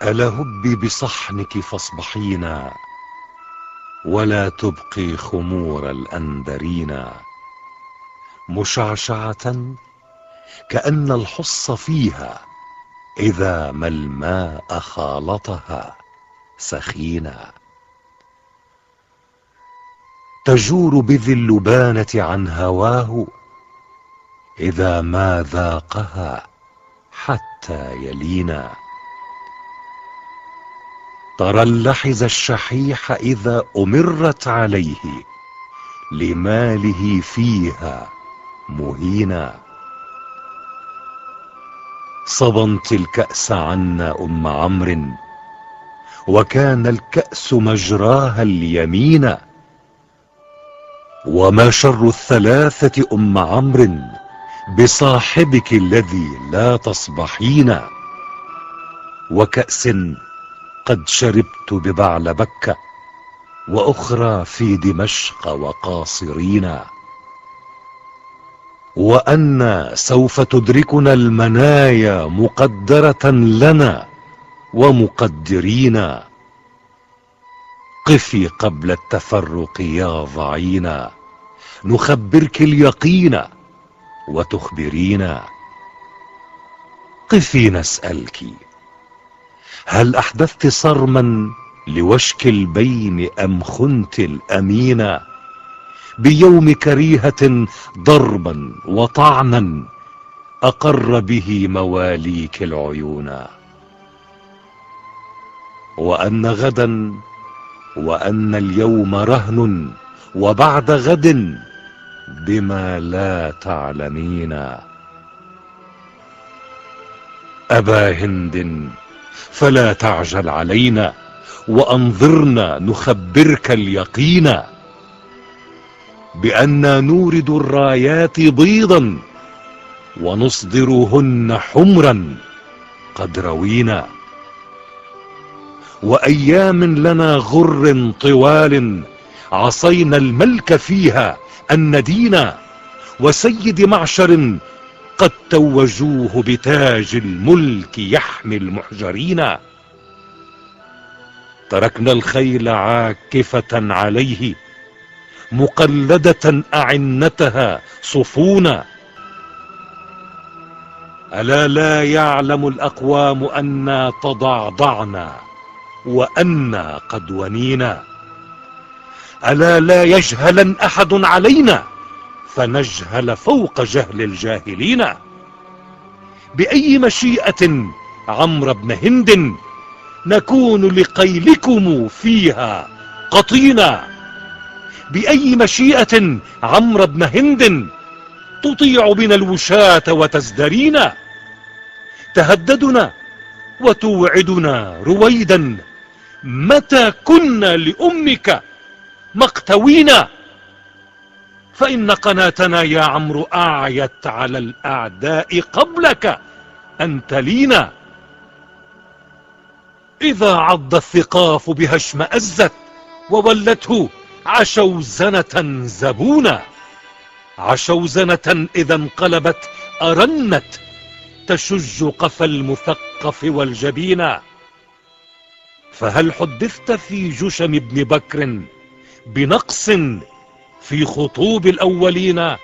ألا هبي بصحنك فاصبحينا، ولا تبقي خمور الأندرينا، مشعشعة كأن الحص فيها إذا ما الماء خالطها سخينا، تجور بذي اللبانة عن هواه إذا ما ذاقها حتى يلينا، ترى اللحز الشحيح إذا أمرت عليه لماله فيها مهينا، صبنت الكأس عنا أم عمرو، وكان الكأس مجراها اليمين، وما شر الثلاثة أم عمرو بصاحبك الذي لا تصبحين، وكأس قد شربت ببعلبكة، وأخرى في دمشق وقاصرين، وأن سوف تدركنا المنايا مقدرة لنا ومقدرين، قفي قبل التفرق يا ضعينا، نخبرك اليقين وتخبرينا، قفي نسألك هل أحدثت صرما لوشك البين أم خنت الأمين، بيوم كريهة ضربا وطعنا أقر به مواليك العيون، وأن غدا وأن اليوم رهن، وبعد غد بما لا تعلمين، أبا هند فلا تعجل علينا، وأنظرنا نخبرك اليقين، بأننا نورد الرايات بيضا ونصدرهن حمرا قد روينا، وأيام لنا غر طوال عصينا الملك فيها الندينا، وسيد معشر قد توجوه بتاج الملك يحمي المحجرين، تركنا الخيل عاكفة عليه مقلدة أعنتها صفونا، ألا لا يعلم الأقوام أنا تضعضعنا وأنا قد ونينا، ألا لا يجهلن أحد علينا فنجهل فوق جهل الجاهلين، بأي مشيئة عمرو بن هند نكون لقيلكم فيها قطينا، بأي مشيئة عمرو بن هند تطيع بنا الوشاة وتزدرينا، تهددنا وتوعدنا رويدا، متى كنا لأمك مقتوينا، فإن قناتنا يا عمرو أعيت على الأعداء قبلك أن تلينا، إذا عض الثقاف بها اشمأزت وولته عشوزنة زبونا، عشوزنة إذا انقلبت أرنت تشج قفا المثقف والجبين، فهل حدثت في جشم ابن بكر بنقص في خطوب الأولين،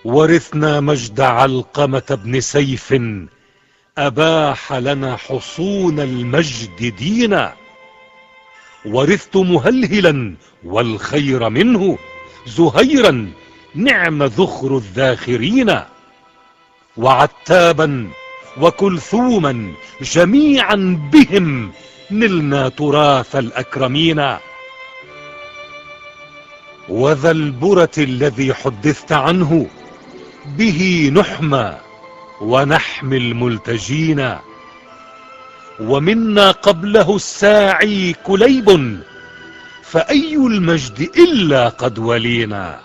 ورثنا مجد علقمة بن سيف أباح لنا حصون المجد دينا، ورثت مهلهلا والخير منه زهيرا نعم ذخر الذاخرين، وعتابا وكلثوما جميعا بهم نلنا تراث الأكرمين، وذا البرة الذي حدثت عنه به نحمى ونحمي الملتجين، ومنا قبله الساعي كليب، فأي المجد إلا قد ولينا،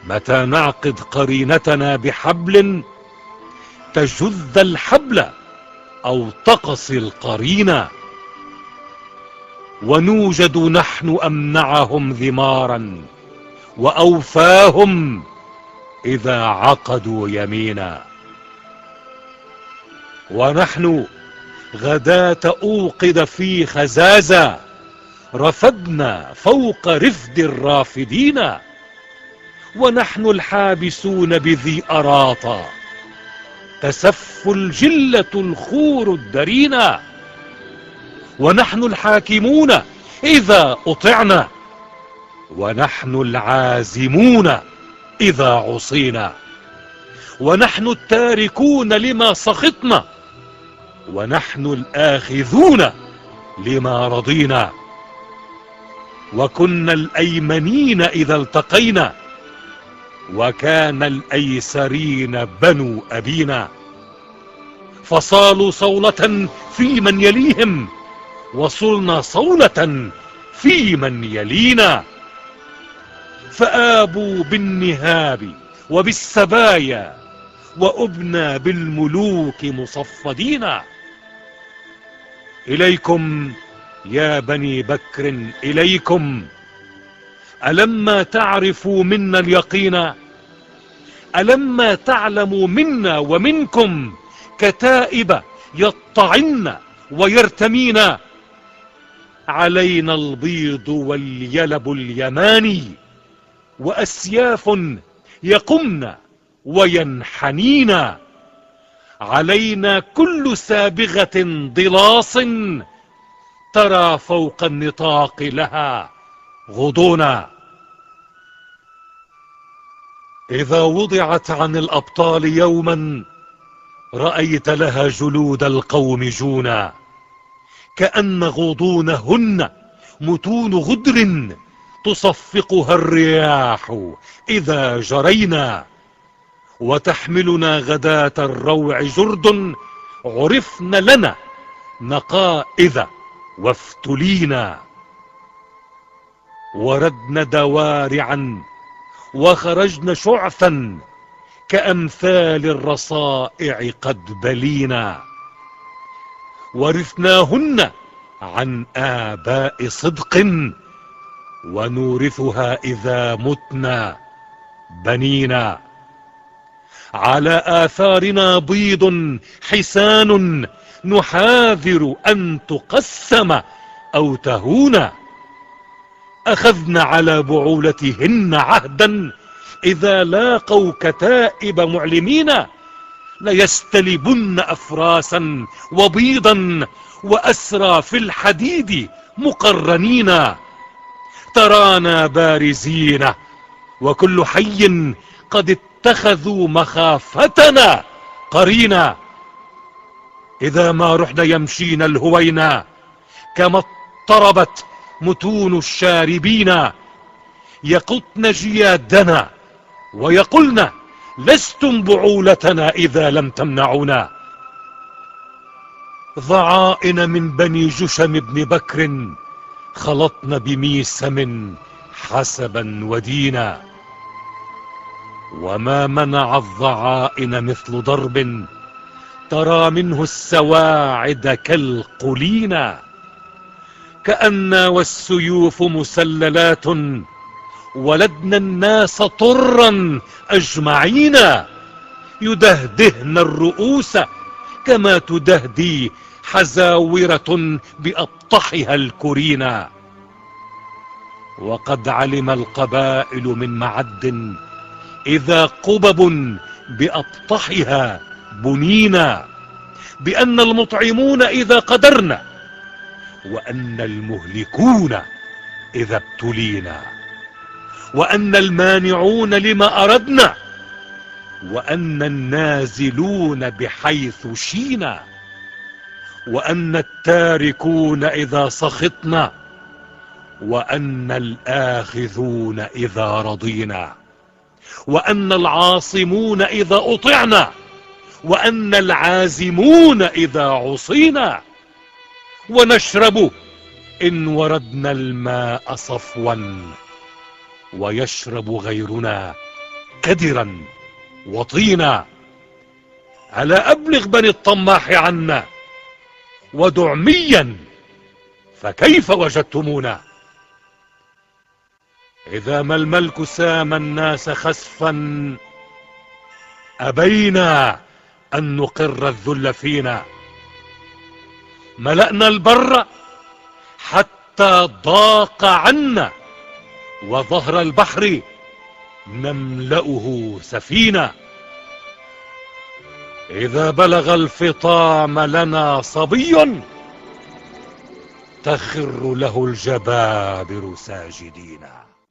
متى نعقد قرينتنا بحبل تجذ الحبل أو تقصي القرينة، ونوجد نحن أمنعهم ذمارا وأوفاهم إذا عقدوا يمينا، ونحن غداة أوقد في خزازة، رفدنا فوق رفد الرافدين، ونحن الحابسون بذي أراطا، تسف الجلة الخور الدرينا، ونحن الحاكمون إذا أطعنا، ونحن العازمون إذا عصينا، ونحن التاركون لما سخطنا، ونحن الآخذون لما رضينا، وكنا الأيمنين إذا التقينا، وكان الأيسرين بنو أبينا، فصالوا صولة في من يليهم، وصلنا صولة في من يلينا، فآبوا بالنهاب وبالسبايا، وأبنى بالملوك مصفدين. إليكم يا بني بكر إليكم، ألما تعرفوا منا اليقين، ألما تعلموا منا ومنكم كتائب يطعن ويرتمين، علينا البيض واليلب اليماني، وأسياف يقمن وينحنين، علينا كل سابغة ضلاص، ترى فوق النطاق لها غضونا. إذا وضعت عن الأبطال يوما، رأيت لها جلود القوم جونا، كأن غضونهن متون غدر، تصفقها الرياح إذا جرينا، وتحملنا غداة الروع جرد، عرفن لنا نقائذ وافتلينا، وردن دوارعا وخرجن شعثا، كأمثال الرصائع قد بلينا، ورثناهن عن آباء صدق، ونورثها إذا متنا بنينا، على آثارنا بيض حسان، نحاذر أن تقسم أو تهون، أخذن على بعولتهن عهدا، إذا لاقوا كتائب معلمين، ليستلبن أفراسا وبيضا، وأسرى في الحديد مقرنين، ترانا بارزين وكل حي قد اتخذوا مخافتنا قرينا، إذا ما رحنا يمشين الهوينا، كما اضطربت متون الشاربين، يقطن جيادنا ويقولن لستم بعولتنا إذا لم تمنعونا، ضعائن من بني جشم بن بكر، خلطن بميسم حسبا ودينا، وما منع الضعائن مثل ضرب، ترى منه السواعد كالقلينا، كأن والسيوف مسللات، ولدنا الناس طرا أجمعين، يدهدهن الرؤوس كما تدهدي حزاورة بأبطحها الكرينا، وقد علم القبائل من معد، إذا قبب بأبطحها بنينا، بأن المطعمون إذا قدرنا، وأن المهلكون إذا ابتلينا، وأن المانعون لما أردنا، وأن النازلون بحيث شينا، وأن التاركون إذا سخطنا، وأن الآخذون إذا رضينا، وأن العاصمون إذا أطعنا، وأن العازمون إذا عصينا، ونشرب إن وردنا الماء صفوا، ويشرب غيرنا كدرا وطينا، ألا أبلغ بني الطماح عنا ودعميا، فكيف وجدتمونا، إذا ما الملك سام الناس خسفا، أبينا أن نقر الذل فينا، ملأنا البر حتى ضاق عنا، وظهر البحر نملأه سفينة. إذا بلغ الفطام لنا صبي تخر له الجبابر ساجدين.